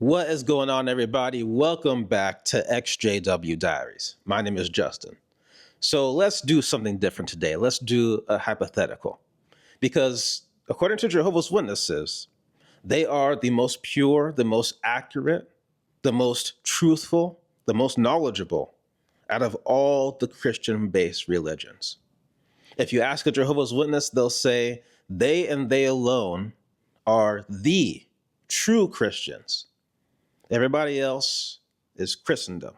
What is going on, everybody? Welcome back to XJW Diaries. My name is Justin. So let's do something different today. Let's do a hypothetical. Because according to Jehovah's Witnesses, they are the most pure, the most accurate, the most truthful, the most knowledgeable out of all the Christian-based religions. If you ask a Jehovah's Witness, they'll say they and they alone are the true Christians. Everybody else is Christendom.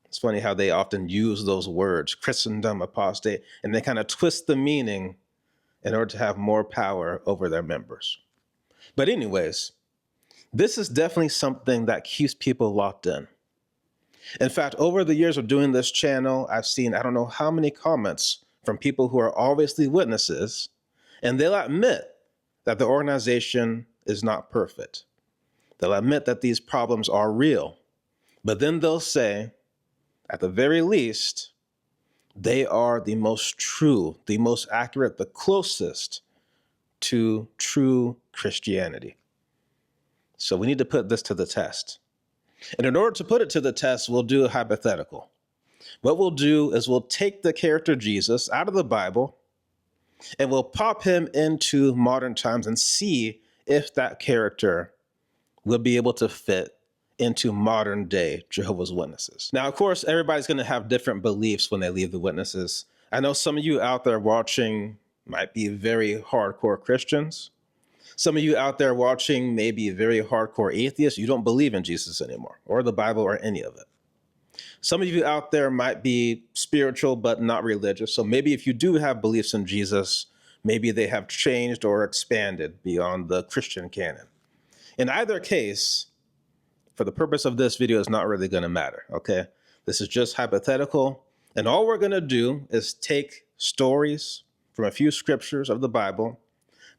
It's funny how they often use those words, Christendom, apostate, and they kind of twist the meaning in order to have more power over their members. But anyways, this is definitely something that keeps people locked in. In fact, over the years of doing this channel, I've seen I don't know how many comments from people who are obviously witnesses, and they'll admit that the organization is not perfect. They'll admit that these problems are real, but then they'll say, at the very least, they are the most true, the most accurate, the closest to true Christianity. So we need to put this to the test. And in order to put it to the test, we'll do a hypothetical. What we'll do is we'll take the character Jesus out of the Bible and we'll pop him into modern times and see if that character will be able to fit into modern day Jehovah's Witnesses. Now, of course, everybody's going to have different beliefs when they leave the Witnesses. I know some of you out there watching might be very hardcore Christians. Some of you out there watching may be very hardcore atheists. You don't believe in Jesus anymore, or the Bible, or any of it. Some of you out there might be spiritual, but not religious. So maybe if you do have beliefs in Jesus, maybe they have changed or expanded beyond the Christian canon. In either case, for the purpose of this video, it's not really going to matter, okay? This is just hypothetical, and all we're going to do is take stories from a few scriptures of the Bible.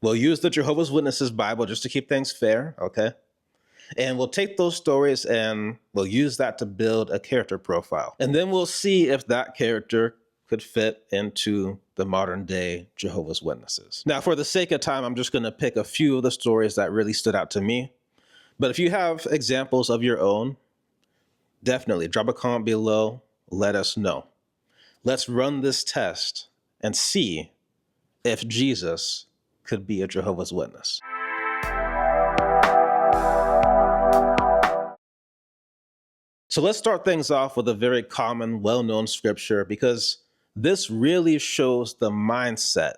We'll use the Jehovah's Witnesses Bible just to keep things fair, okay? And we'll take those stories and we'll use that to build a character profile. And then we'll see if that character could fit into the modern day Jehovah's Witnesses. Now, for the sake of time, I'm just going to pick a few of the stories that really stood out to me. But if you have examples of your own, definitely drop a comment below, let us know. Let's run this test and see if Jesus could be a Jehovah's Witness. So let's start things off with a very common, well-known scripture, because this really shows the mindset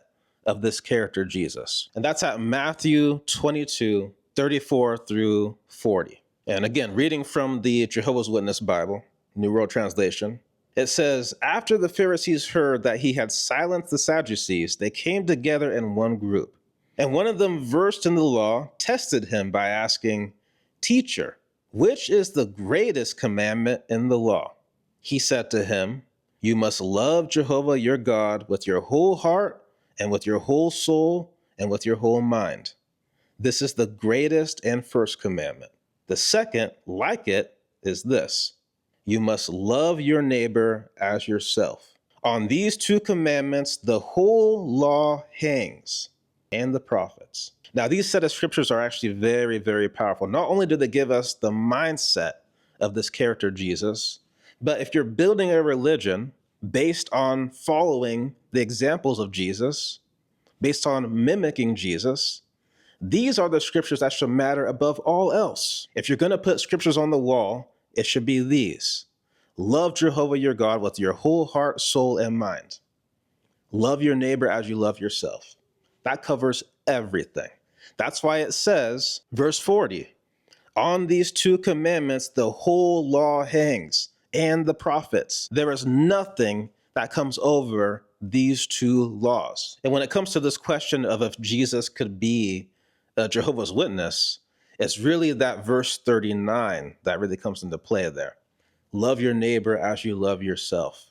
of this character, Jesus. And that's at Matthew 22, 34 through 40. And again, reading from the Jehovah's Witness Bible, New World Translation, it says, "After the Pharisees heard that he had silenced the Sadducees, they came together in one group. And one of them, versed in the law, tested him by asking, 'Teacher, which is the greatest commandment in the law?' He said to him, 'You must love Jehovah your God with your whole heart and with your whole soul and with your whole mind. This is the greatest and first commandment. The second, like it, is this: you must love your neighbor as yourself. On these two commandments, the whole law hangs, and the prophets.'" Now, these set of scriptures are actually very, very powerful. Not only do they give us the mindset of this character, Jesus, but if you're building a religion based on following the examples of Jesus, based on mimicking Jesus, these are the scriptures that should matter above all else. If you're going to put scriptures on the wall, it should be these. Love Jehovah your God with your whole heart, soul, and mind. Love your neighbor as you love yourself. That covers everything. That's why it says, verse 40, "On these two commandments, the whole law hangs, and the prophets." There is nothing that comes over these two laws. And when it comes to this question of if Jesus could be a Jehovah's Witness, it's really that verse 39 that really comes into play there. Love your neighbor as you love yourself.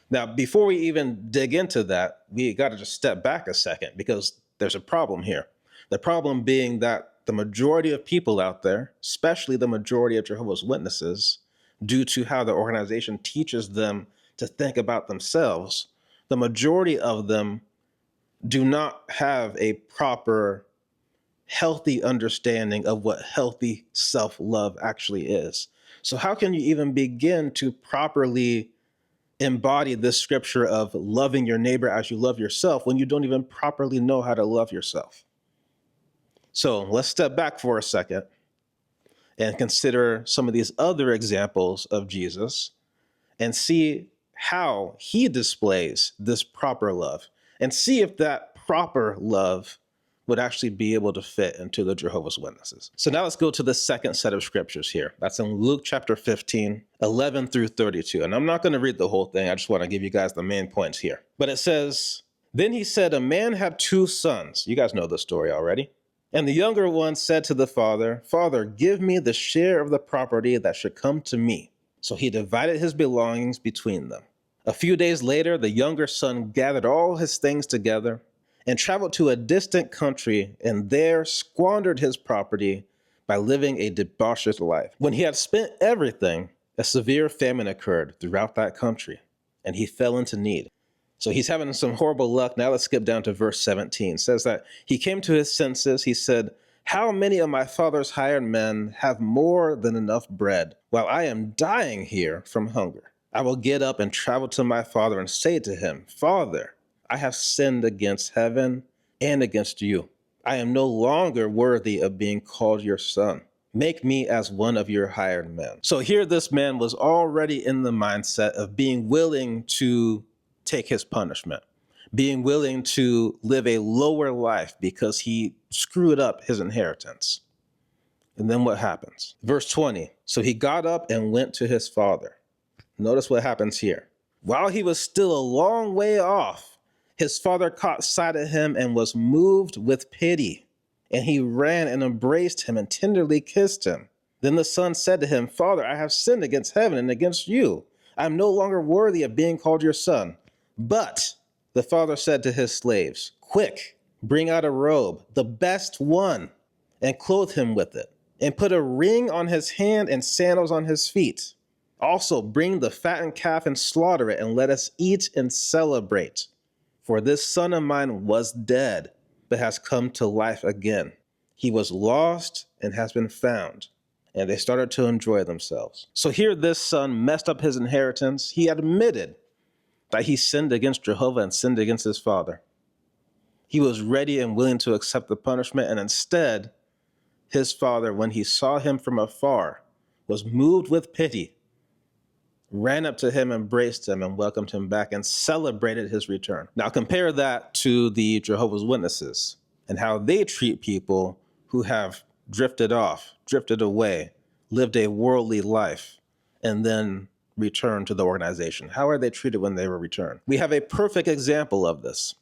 Now, before we even dig into that, we got to just step back a second, because there's a problem here. The problem being that the majority of people out there, especially the majority of Jehovah's Witnesses, due to how the organization teaches them to think about themselves, the majority of them do not have a proper healthy understanding of what healthy self-love actually is. So how can you even begin to properly embody this scripture of loving your neighbor as you love yourself when you don't even properly know how to love yourself? So let's step back for a second and consider some of these other examples of Jesus and see how he displays this proper love, and see if that proper love would actually be able to fit into the Jehovah's Witnesses. So now let's go to the second set of scriptures here. That's in Luke chapter 15, 11 through 32. And I'm not going to read the whole thing. I just want to give you guys the main points here. But it says, "Then he said, a man had two sons." You guys know the story already. "And the younger one said to the father, 'Father, give me the share of the property that should come to me.' So he divided his belongings between them. A few days later, the younger son gathered all his things together and traveled to a distant country, and there squandered his property by living a debaucherous life. When he had spent everything, a severe famine occurred throughout that country, and he fell into need." So he's having some horrible luck. Now let's skip down to verse 17. It says that he came to his senses. He said, "How many of my father's hired men have more than enough bread, while I am dying here from hunger? I will get up and travel to my father and say to him, 'Father, I have sinned against heaven and against you. I am no longer worthy of being called your son. Make me as one of your hired men.'" So here this man was already in the mindset of being willing to take his punishment, being willing to live a lower life because he screwed up his inheritance. And then what happens? Verse 20, "So he got up and went to his father." Notice what happens here. "While he was still a long way off, his father caught sight of him and was moved with pity. And he ran and embraced him and tenderly kissed him. Then the son said to him, 'Father, I have sinned against heaven and against you. I am no longer worthy of being called your son.' But the father said to his slaves, 'Quick, bring out a robe, the best one, and clothe him with it, and put a ring on his hand and sandals on his feet. Also bring the fattened calf and slaughter it, and let us eat and celebrate. For this son of mine was dead, but has come to life again. He was lost and has been found.' And they started to enjoy themselves." So here this son messed up his inheritance. He admitted that he sinned against Jehovah and sinned against his father. He was ready and willing to accept the punishment, and instead, his father, when he saw him from afar, was moved with pity, ran up to him, embraced him, and welcomed him back, and celebrated his return. Now compare that to the Jehovah's Witnesses and how they treat people who have drifted off, drifted away, lived a worldly life, and then returned to the organization. How are they treated when they were returned? We have a perfect example of this.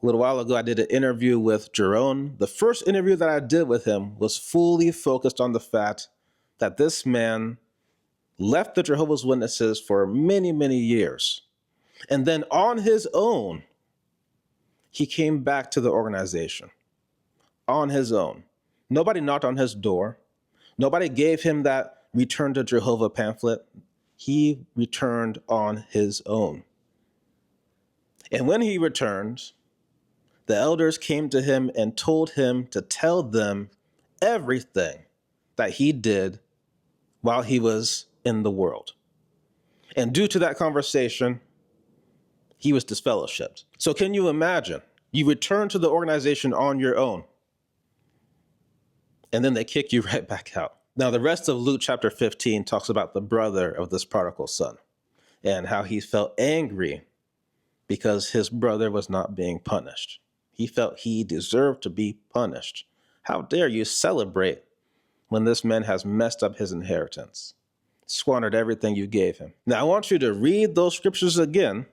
A little while ago, I did an interview with Jerome. The first interview that I did with him was fully focused on the fact that this man left the Jehovah's Witnesses for many, many years. And then on his own, he came back to the organization. On his own. Nobody knocked on his door. Nobody gave him that Return to Jehovah pamphlet. He returned on his own. And when he returned, the elders came to him and told him to tell them everything that he did while he was in the world. And due to that conversation, he was disfellowshipped. So can you imagine? You return to the organization on your own, and then they kick you right back out. Now, the rest of Luke chapter 15 talks about the brother of this prodigal son and how he felt angry because his brother was not being punished. He felt he deserved to be punished. How dare you celebrate when this man has messed up his inheritance, squandered everything you gave him. Now, I want you to read those scriptures again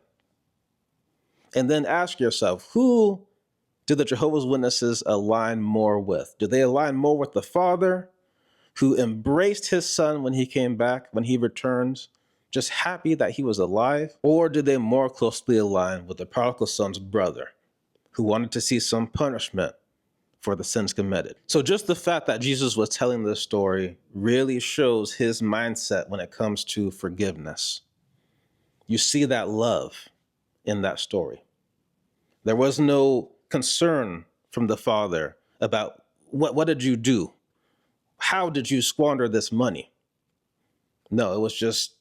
and then ask yourself, who do the Jehovah's Witnesses align more with? Do they align more with the father who embraced his son when he came back, when he returned, just happy that he was alive? Or do they more closely align with the prodigal son's brother who wanted to see some punishment for the sins committed? So just the fact that Jesus was telling this story really shows his mindset when it comes to forgiveness. You see that love in that story. There was no concern from the father about what did you do? How did you squander this money? No, it was just,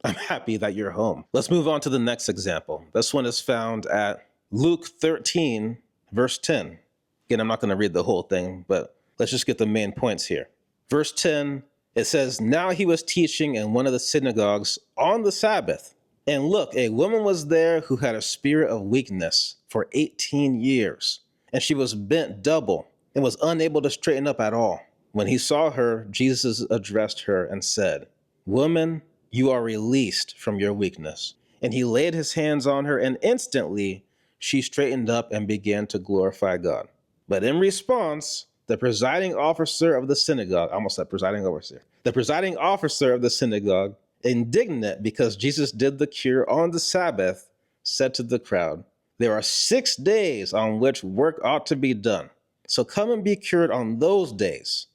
I'm happy that you're home. Let's move on to the next example. This one is found at Luke 13, verse 10. Again, I'm not going to read the whole thing, but let's just get the main points here. Verse 10, it says, "Now he was teaching in one of the synagogues on the Sabbath. And look, a woman was there who had a spirit of weakness for 18 years. And she was bent double and was unable to straighten up at all. When he saw her, Jesus addressed her and said, 'Woman, you are released from your weakness.' And he laid his hands on her, and instantly she straightened up and began to glorify God. But in response, the presiding officer of the synagogue," almost said presiding overseer, "the presiding officer of the synagogue, indignant because Jesus did the cure on the Sabbath, said to the crowd, 'There are 6 days on which work ought to be done. So come and be cured on those days,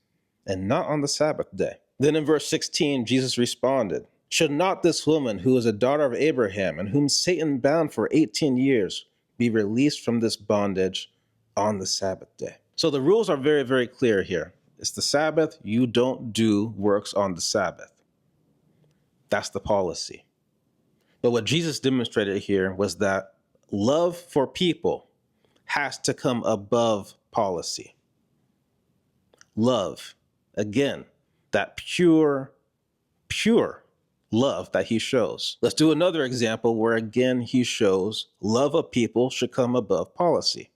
and not on the Sabbath day.'" Then in verse 16, Jesus responded, "Should not this woman, who is a daughter of Abraham and whom Satan bound for 18 years, be released from this bondage on the Sabbath day?" So the rules are very, very clear here. It's the Sabbath. You don't do works on the Sabbath. That's the policy. But what Jesus demonstrated here was that love for people has to come above policy. Love, again, that pure love that he shows. Let's do another example where, again, he shows love of people should come above policy.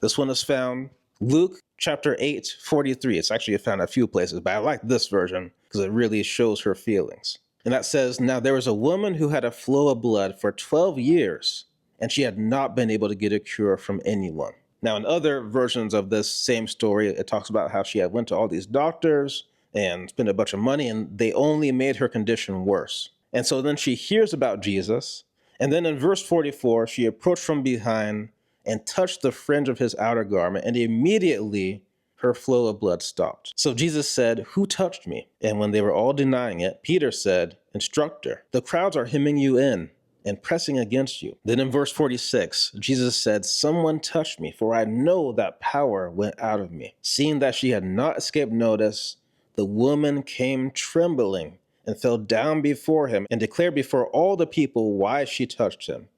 This one is found Luke chapter 8, 43. It's actually found a few places, but I like this version because it really shows her feelings. And that says, "Now there was a woman who had a flow of blood for 12 years, and she had not been able to get a cure from anyone." Now, in other versions of this same story, it talks about how she had went to all these doctors and spent a bunch of money, and they only made her condition worse. And so then she hears about Jesus, and then in verse 44, she approached from behind and touched the fringe of his outer garment, and immediately her flow of blood stopped. So Jesus said, "Who touched me?" And when they were all denying it, Peter said, "Instructor, the crowds are hemming you in and pressing against you." Then in verse 46, Jesus said, "Someone touched me, for I know that power went out of me." Seeing that she had not escaped notice, the woman came trembling and fell down before him and declared before all the people why she touched him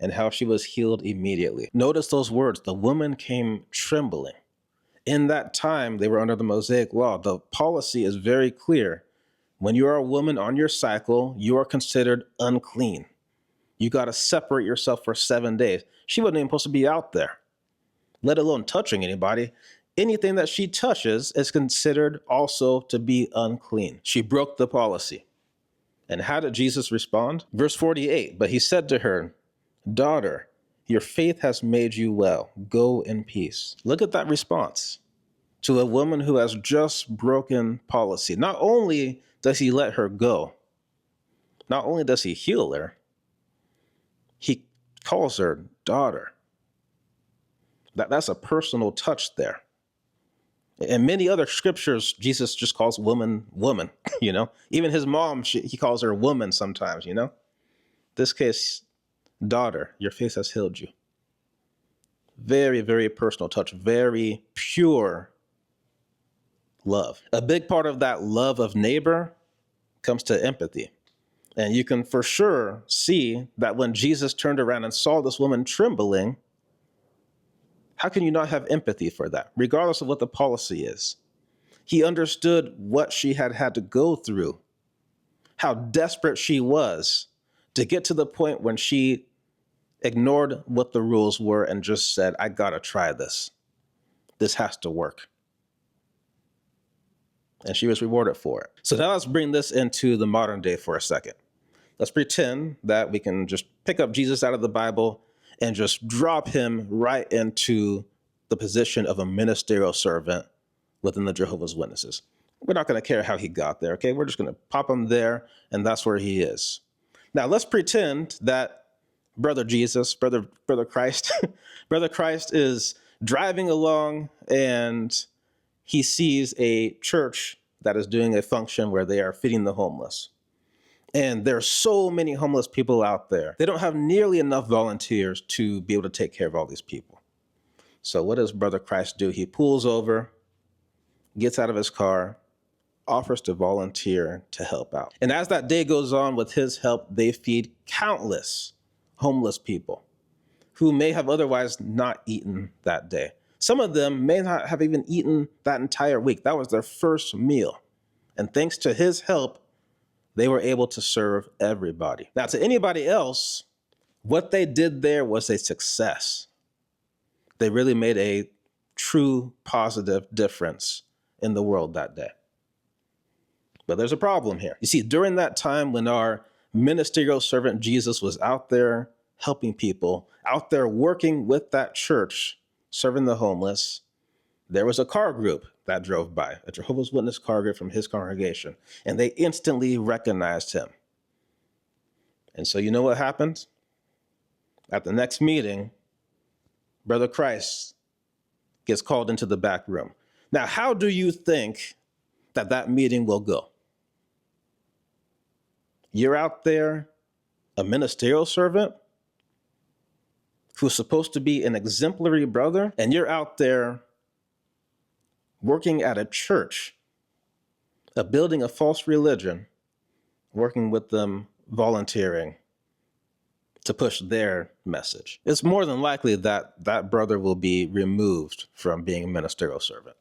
and how she was healed immediately. Notice those words, the woman came trembling. In that time, they were under the Mosaic law. The policy is very clear. When you are a woman on your cycle, you are considered unclean. You got to separate yourself for 7 days. She wasn't even supposed to be out there, let alone touching anybody. Anything that she touches is considered also to be unclean. She broke the policy. And how did Jesus respond? Verse 48, "But he said to her, 'Daughter, your faith has made you well. Go in peace.'" Look at that response to a woman who has just broken policy. Not only does he let her go, not only does he heal her, he calls her daughter. That's a personal touch there. In many other scriptures, Jesus just calls woman, woman, Even his mom, he calls her woman sometimes, This case, daughter, your faith has healed you. Very, very personal touch, very pure love. A big part of that love of neighbor comes to empathy. And you can for sure see that when Jesus turned around and saw this woman trembling, how can you not have empathy for that, regardless of what the policy is? He understood what she had had to go through, how desperate she was to get to the point when she ignored what the rules were and just said, "I gotta try this. This has to work." And she was rewarded for it. So now let's bring this into the modern day for a second. Let's pretend that we can just pick up Jesus out of the Bible and just drop him right into the position of a ministerial servant within the Jehovah's Witnesses. We're not going to care how he got there, okay? We're just going to pop him there, and that's where he is. Now, let's pretend that Brother Jesus, Brother Christ, Brother Christ is driving along, and he sees a church that is doing a function where they are feeding the homeless. And there are so many homeless people out there. They don't have nearly enough volunteers to be able to take care of all these people. So what does Brother Christ do? He pulls over gets out of his car, offers to volunteer to help out. And as that day goes on, with his help, they feed countless homeless people who may have otherwise not eaten that day. Some of them may not have even eaten that entire week. That was their first meal. And thanks to his help, they were able to serve everybody. Now, to anybody else, what they did there was a success. They really made a true positive difference in the world that day. But there's a problem here. You see, during that time when our ministerial servant Jesus was out there helping people, out there working with that church, serving the homeless, there was a car group that drove by, a Jehovah's Witness car group from his congregation, and they instantly recognized him. And so you know what happened? At the next meeting, Brother Christ gets called into the back room. Now, how do you think that meeting will go? You're out there, a ministerial servant who's supposed to be an exemplary brother, and you're out there working at a church, building a false religion, working with them, volunteering to push their message. It's more than likely that that brother will be removed from being a ministerial servant,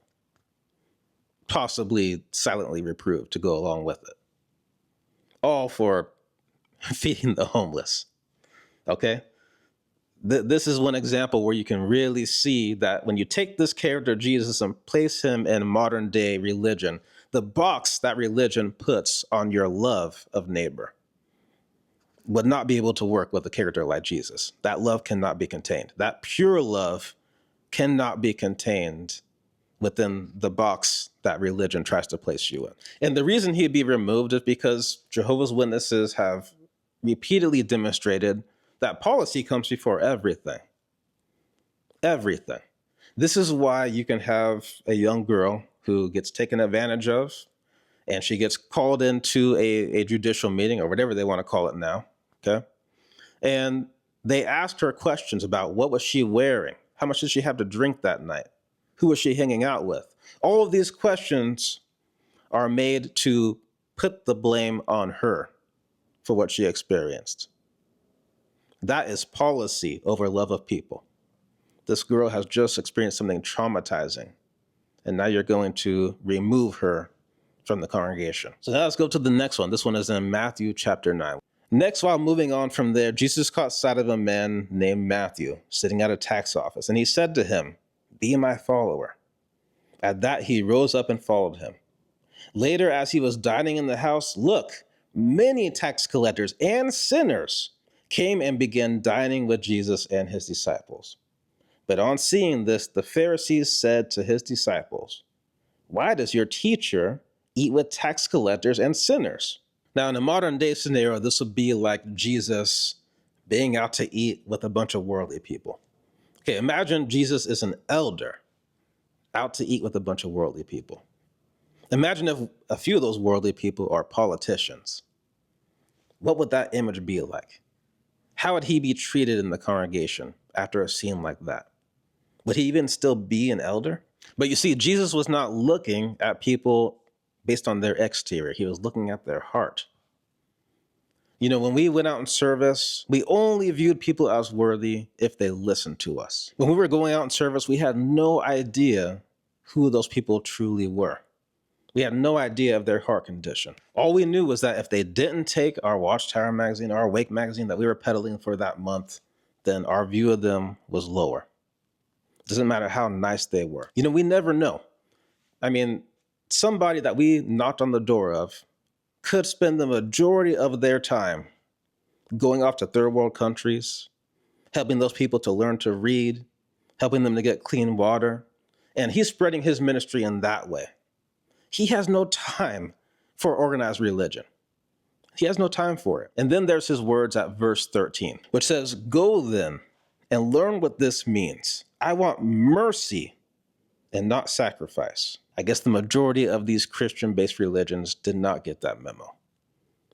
possibly silently reproved to go along with it, all for feeding the homeless. Okay? This is one example where you can really see that when you take this character Jesus and place him in modern day religion, the box that religion puts on your love of neighbor would not be able to work with a character like Jesus. That love cannot be contained. That pure love cannot be contained within the box that religion tries to place you in. And the reason he'd be removed is because Jehovah's Witnesses have repeatedly demonstrated that policy comes before everything. Everything. This is why you can have a young girl who gets taken advantage of, and she gets called into a judicial meeting, or whatever they want to call it now, okay? And they asked her questions about what was she wearing? How much did she have to drink that night? Who was she hanging out with? All of these questions are made to put the blame on her for what she experienced. That is policy over love of people. This girl has just experienced something traumatizing, and now you're going to remove her from the congregation. So now let's go to the next one. This one is in Matthew chapter 9. Next, while moving on from there, Jesus caught sight of a man named Matthew sitting at a tax office, and he said to him, "Be my follower." At that, he rose up and followed him. Later, as he was dining in the house, look, many tax collectors and sinners came and began dining with Jesus and his disciples. But on seeing this, the Pharisees said to his disciples, "Why does your teacher eat with tax collectors and sinners?" Now, in a modern day scenario, this would be like Jesus being out to eat with a bunch of worldly people. Okay, imagine Jesus is an elder out to eat with a bunch of worldly people. Imagine if a few of those worldly people are politicians. What would that image be like? How would he be treated in the congregation after a scene like that? Would he even still be an elder? But you see, Jesus was not looking at people based on their exterior. He was looking at their heart. You know, when we went out in service, we only viewed people as worthy if they listened to us. When we were going out in service, we had no idea who those people truly were. We had no idea of their heart condition. All we knew was that if they didn't take our Watchtower magazine, our Awake magazine that we were peddling for that month, then our view of them was lower. Doesn't matter how nice they were. You know, we never know. I mean, somebody that we knocked on the door of could spend the majority of their time going off to third world countries, helping those people to learn to read, helping them to get clean water, and he's spreading his ministry in that way. He has no time for organized religion. He has no time for it. And then there's his words at verse 13, which says, "Go then and learn what this means. I want mercy and not sacrifice." I guess the majority of these Christian-based religions did not get that memo.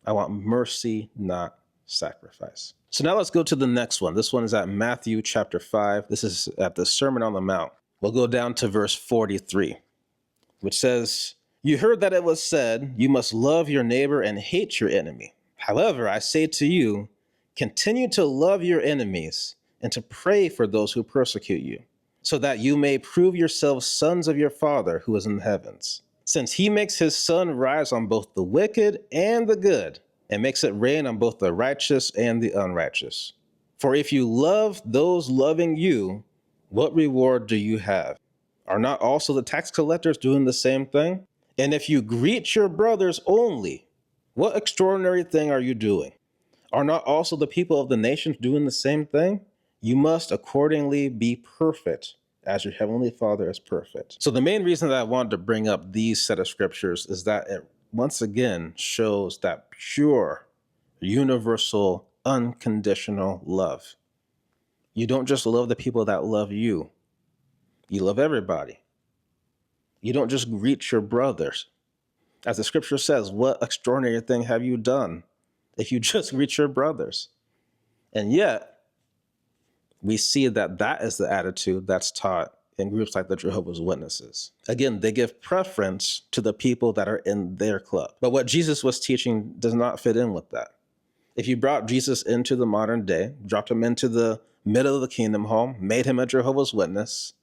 I want mercy, not sacrifice. So now let's go to the next one. This one is at Matthew chapter 5. This is at the Sermon on the Mount. We'll go down to verse 43. which says, "You heard that it was said, you must love your neighbor and hate your enemy. However, I say to you, continue to love your enemies and to pray for those who persecute you, so that you may prove yourselves sons of your Father who is in the heavens. Since he makes his sun rise on both the wicked and the good, and makes it rain on both the righteous and the unrighteous. For if you love those loving you, what reward do you have? Are not also the tax collectors doing the same thing? And if you greet your brothers only, what extraordinary thing are you doing? Are not also the people of the nations doing the same thing? You must accordingly be perfect, as your heavenly Father is perfect." So the main reason that I wanted to bring up these set of scriptures is that it once again shows that pure, universal, unconditional love. You don't just love the people that love you. You love everybody. You don't just greet your brothers. As the scripture says, what extraordinary thing have you done if you just greet your brothers? And yet, we see that that is the attitude that's taught in groups like the Jehovah's Witnesses. Again, they give preference to the people that are in their club. But what Jesus was teaching does not fit in with that. If you brought Jesus into the modern day, dropped him into the middle of the kingdom hall, made him a Jehovah's Witness,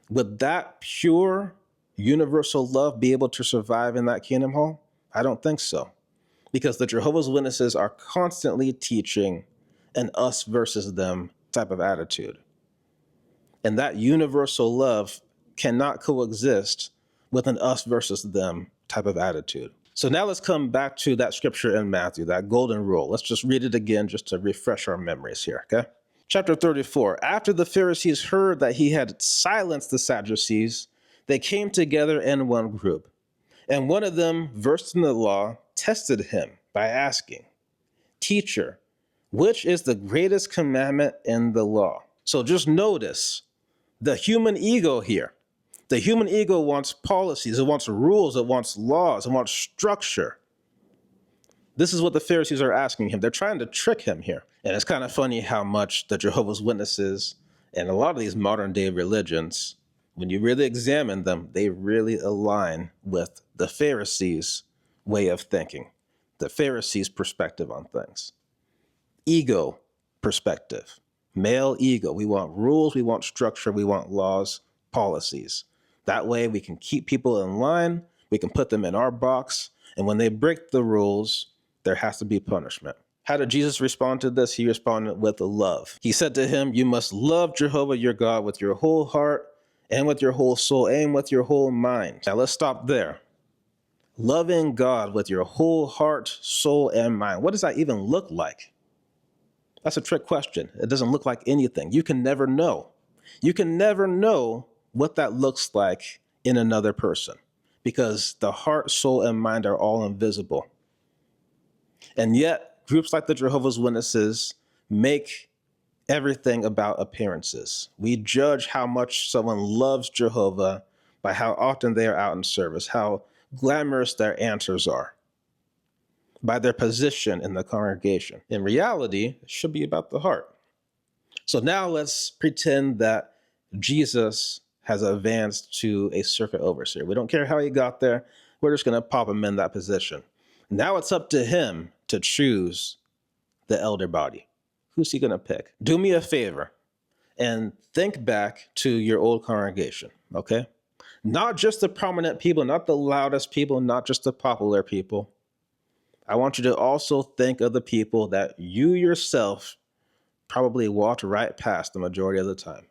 would that pure, universal love be able to survive in that kingdom hall? I don't think so. Because the Jehovah's Witnesses are constantly teaching an us versus them type of attitude. And that universal love cannot coexist with an us versus them type of attitude. So now let's come back to that scripture in Matthew, that golden rule. Let's just read it again just to refresh our memories here, okay? Chapter 34, after the Pharisees heard that he had silenced the Sadducees, they came together in one group. And one of them, versed in the law, tested him by asking, "Teacher, which is the greatest commandment in the law?" So just notice the human ego here. The human ego wants policies, it wants rules, it wants laws, it wants structure. This is what the Pharisees are asking him. They're trying to trick him here. And it's kind of funny how much the Jehovah's Witnesses and a lot of these modern day religions, when you really examine them, they really align with the Pharisees' way of thinking, the Pharisees' perspective on things. Ego perspective, male ego. We want rules, we want structure, we want laws, policies. That way we can keep people in line, we can put them in our box, and when they break the rules, there has to be punishment. How did Jesus respond to this? He responded with love. He said to him, "You must love Jehovah your God with your whole heart and with your whole soul and with your whole mind." Now let's stop there. Loving God with your whole heart, soul, and mind. What does that even look like? That's a trick question. It doesn't look like anything. You can never know. You can never know what that looks like in another person because the heart, soul, and mind are all invisible. And yet, groups like the Jehovah's Witnesses make everything about appearances. We judge how much someone loves Jehovah by how often they are out in service, how glamorous their answers are, by their position in the congregation. In reality, it should be about the heart. So now let's pretend that Jesus has advanced to a circuit overseer. We don't care how he got there. We're just going to pop him in that position. Now it's up to him to choose the elder body. Who's he going to pick? Do me a favor and think back to your old congregation, okay? Not just the prominent people, not the loudest people, not just the popular people. I want you to also think of the people that you yourself probably walked right past the majority of the time.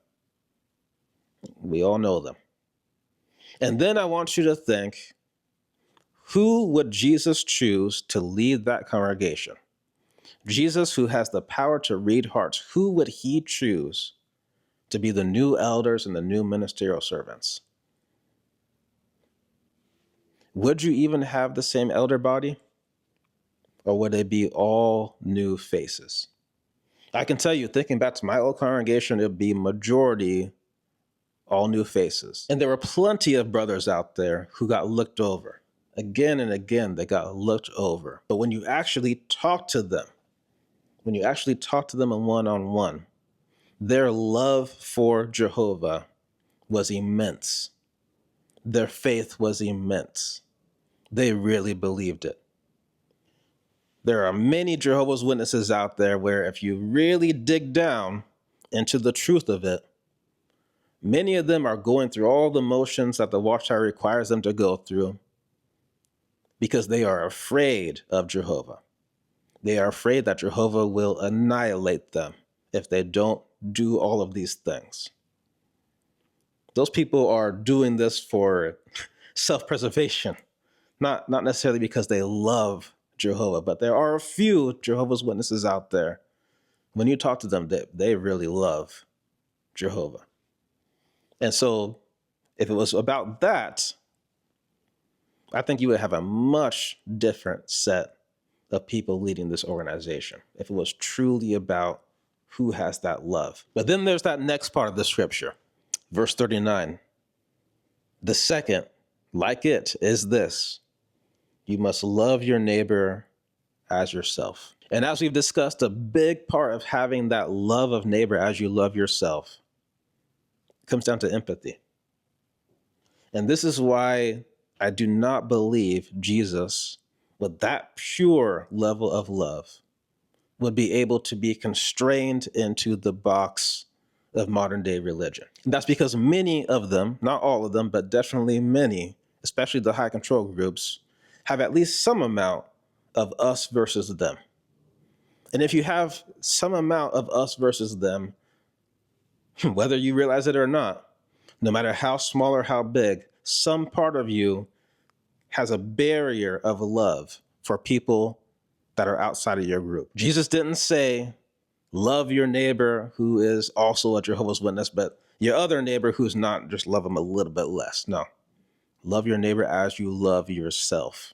We all know them. And then I want you to think, who would Jesus choose to lead that congregation? Jesus, who has the power to read hearts, who would he choose to be the new elders and the new ministerial servants? Would you even have the same elder body? Or would it be all new faces? I can tell you, thinking back to my old congregation, it would be majority all new faces. And there were plenty of brothers out there who got looked over. Again and again, they got looked over. But when you actually talk to them, when you actually talk to them in one-on-one, their love for Jehovah was immense. their faith was immense. They really believed it. There are many Jehovah's Witnesses out there where if you really dig down into the truth of it, many of them are going through all the motions that the Watchtower requires them to go through because they are afraid of Jehovah. They are afraid that Jehovah will annihilate them if they don't do all of these things. Those people are doing this for self-preservation, not necessarily because they love Jehovah, but there are a few Jehovah's Witnesses out there. When you talk to them, they really love Jehovah. And so if it was about that, I think you would have a much different set of people leading this organization if it was truly about who has that love. But then there's that next part of the scripture, verse 39. The second, like it, is this: you must love your neighbor as yourself. And as we've discussed, a big part of having that love of neighbor as you love yourself comes down to empathy. And this is why I do not believe Jesus, with that pure level of love, would be able to be constrained into the box of modern day religion. And that's because many of them, not all of them, but definitely many, especially the high control groups, have at least some amount of us versus them. And if you have some amount of us versus them, whether you realize it or not, no matter how small or how big, some part of you has a barrier of love for people that are outside of your group. Jesus didn't say, love your neighbor who is also a Jehovah's Witness, but your other neighbor who's not, just love them a little bit less. No, love your neighbor as you love yourself.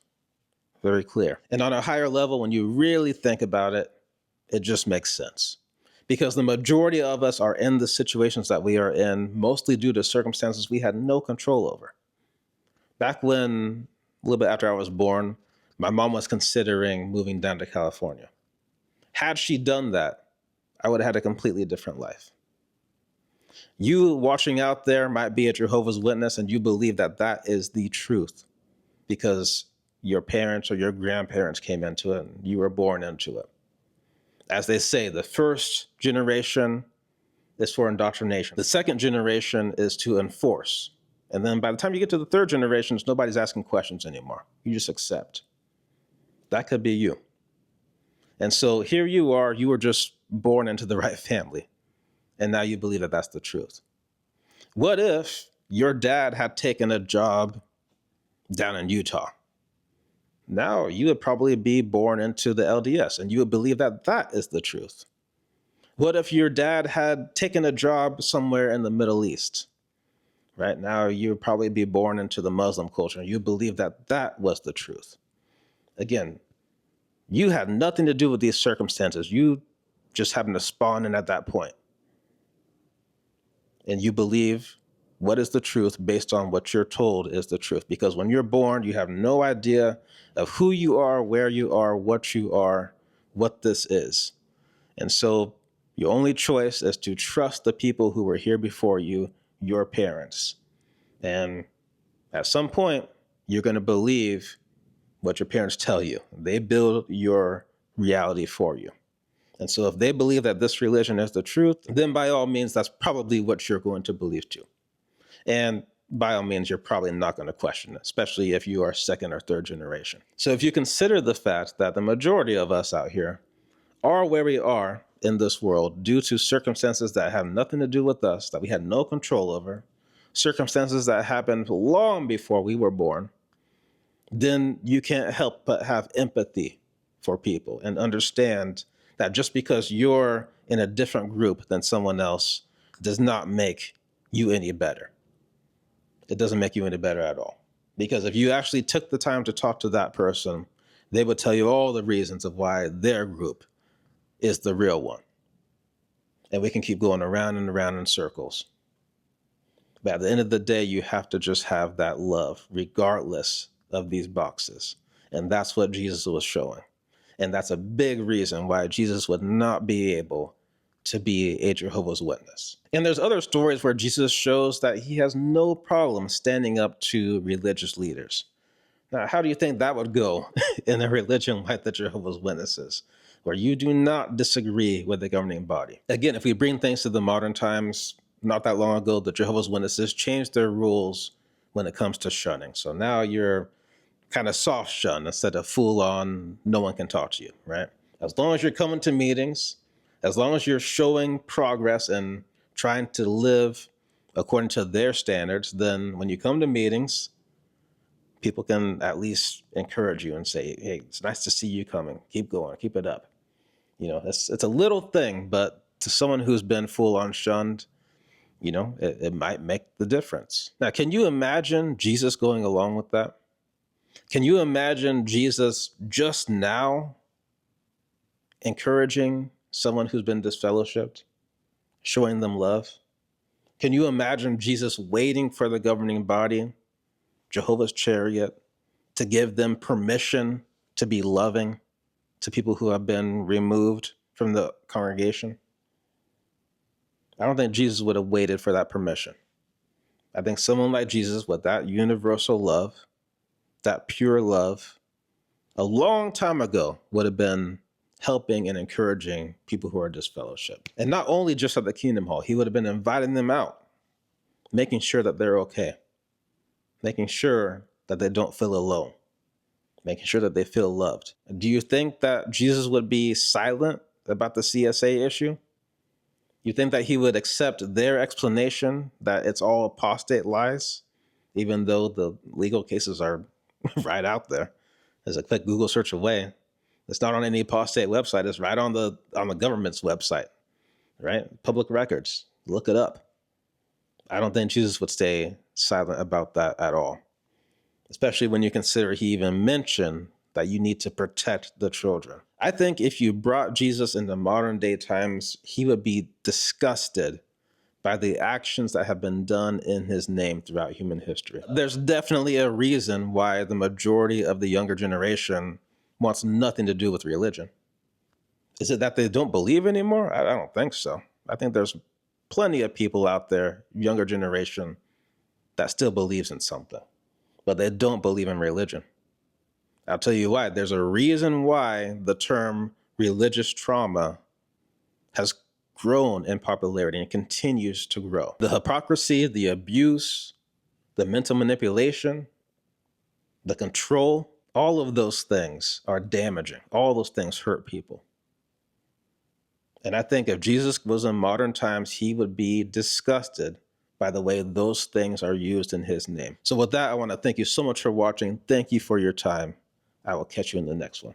Very clear. And on a higher level, when you really think about it, it just makes sense. Because the majority of us are in the situations that we are in, mostly due to circumstances we had no control over. Back when, a little bit after I was born, my mom was considering moving down to California. Had she done that, I would have had a completely different life. You watching out there might be a Jehovah's Witness and you believe that that is the truth because your parents or your grandparents came into it and you were born into it. As they say, the first generation is for indoctrination. The second generation is to enforce. And then by the time you get to the third generation, nobody's asking questions anymore. You just accept. That could be you. And so here you were just born into the right family. And now you believe that that's the truth. What if your dad had taken a job down in Utah? Now you would probably be born into the LDS and you would believe that that is the truth. What if your dad had taken a job somewhere in the Middle East? Right now you would probably be born into the Muslim culture and you believe that that was the truth. Again, you had nothing to do with these circumstances. You just happened to spawn in at that point. And you believe what is the truth based on what you're told is the truth. Because when you're born, you have no idea of who you are, where you are, what this is. And so your only choice is to trust the people who were here before you, your parents. And at some point, you're going to believe what your parents tell you. They build your reality for you. And so if they believe that this religion is the truth, then by all means, that's probably what you're going to believe too. And by all means, you're probably not going to question it, especially if you are second or third generation. So if you consider the fact that the majority of us out here are where we are in this world due to circumstances that have nothing to do with us, that we had no control over, circumstances that happened long before we were born, then you can't help but have empathy for people and understand that just because you're in a different group than someone else does not make you any better. It doesn't make you any better at all. Because if you actually took the time to talk to that person, they would tell you all the reasons of why their group is the real one. And we can keep going around and around in circles. But at the end of the day, you have to just have that love, regardless of these boxes. And that's what Jesus was showing. And that's a big reason why Jesus would not be able to be a Jehovah's Witness. And there's other stories where Jesus shows that he has no problem standing up to religious leaders. Now, how do you think that would go in a religion like the Jehovah's Witnesses, where you do not disagree with the governing body? Again, if we bring things to the modern times, not that long ago, the Jehovah's Witnesses changed their rules when it comes to shunning. So now you're kind of soft shun instead of full on, no one can talk to you, right? As long as you're coming to meetings, as long as you're showing progress and trying to live according to their standards, then when you come to meetings, people can at least encourage you and say, hey, it's nice to see you coming. Keep going, keep it up. It's a little thing, but to someone who's been full on shunned, it might make the difference. Now, can you imagine Jesus going along with that? Can you imagine Jesus just now encouraging someone who's been disfellowshipped, showing them love? Can you imagine Jesus waiting for the governing body, Jehovah's chariot, to give them permission to be loving to people who have been removed from the congregation? I don't think Jesus would have waited for that permission. I think someone like Jesus with that universal love, that pure love, a long time ago would have been helping and encouraging people who are disfellowshipped. And not only just at the Kingdom Hall, he would have been inviting them out, making sure that they're okay, making sure that they don't feel alone, making sure that they feel loved. Do you think that Jesus would be silent about the CSA issue? You think that he would accept their explanation that it's all apostate lies, even though the legal cases are right out there? There's a quick Google search away. It's not on any apostate website. It's right on the government's website, right? Public records. Look it up. I don't think Jesus would stay silent about that at all, especially when you consider he even mentioned that you need to protect the children. I think if you brought Jesus into modern day times, he would be disgusted by the actions that have been done in his name throughout human history. There's definitely a reason why the majority of the younger generation wants nothing to do with religion. Is it that they don't believe anymore? I don't think so. I think there's plenty of people out there, younger generation, that still believes in something, but they don't believe in religion. I'll tell you why. There's a reason why the term religious trauma has grown in popularity and continues to grow. The hypocrisy, the abuse, the mental manipulation, the control, all of those things are damaging. All those things hurt people. And I think if Jesus was in modern times, he would be disgusted by the way those things are used in his name. So with that, I want to thank you so much for watching. Thank you for your time. I will catch you in the next one.